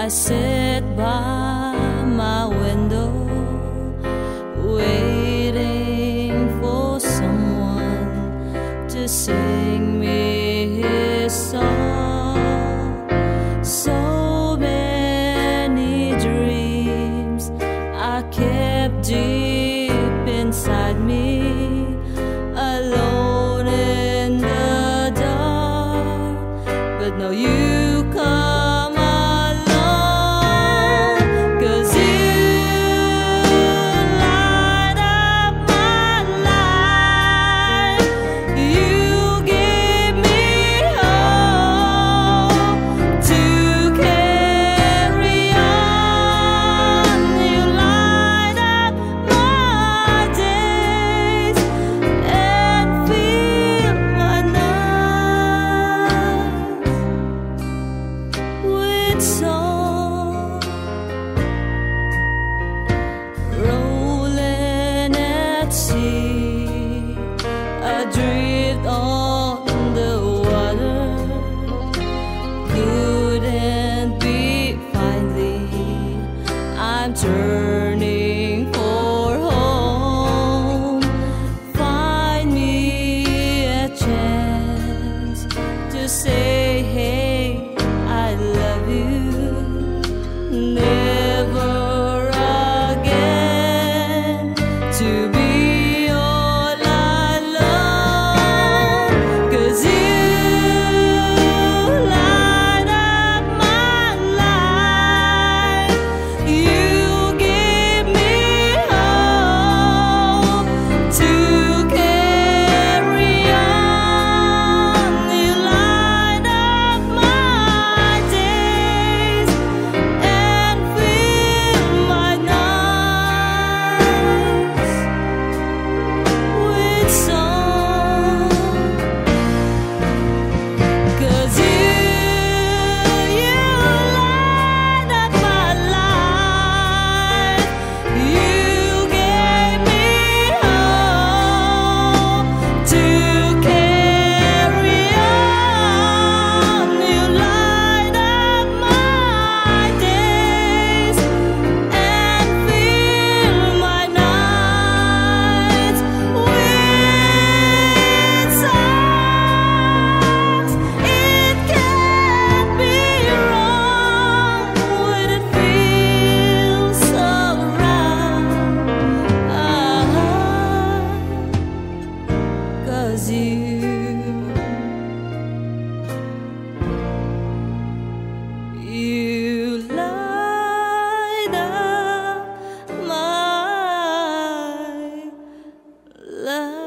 I sit by my window, waiting for someone to sing me his song. So many dreams I kept deep inside me, alone in the dark, but now you come along, 'cause you light up my life. You give me hope to carry on. You light up my days and fill my nights with song. Rolling at sea, adrift on the water, couldn't be finally. I'm turning for home. Find me a chance to say, hey, I love you. Never again to be all alone, 'cause you light up my life. You give me hope to carry on. You light up my days and fill my nights with song. 'Cause you light up my life. You gave me hope to carry on. You light up my days and fill my nights with songs. It can't be wrong when it feels so right. 'Cause you light up my life.